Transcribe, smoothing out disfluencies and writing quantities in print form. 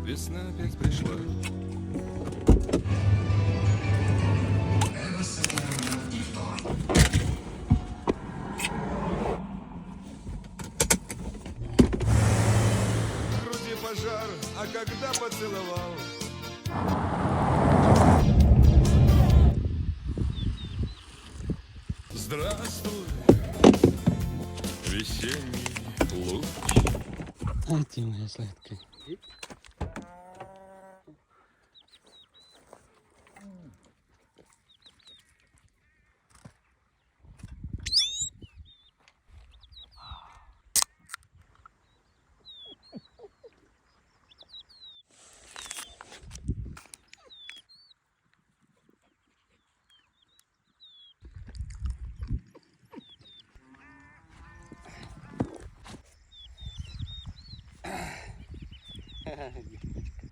Весна опять пришла. В груди пожар, а когда поцеловал, здравствуй, весенний луч. Ай ти моя сладка.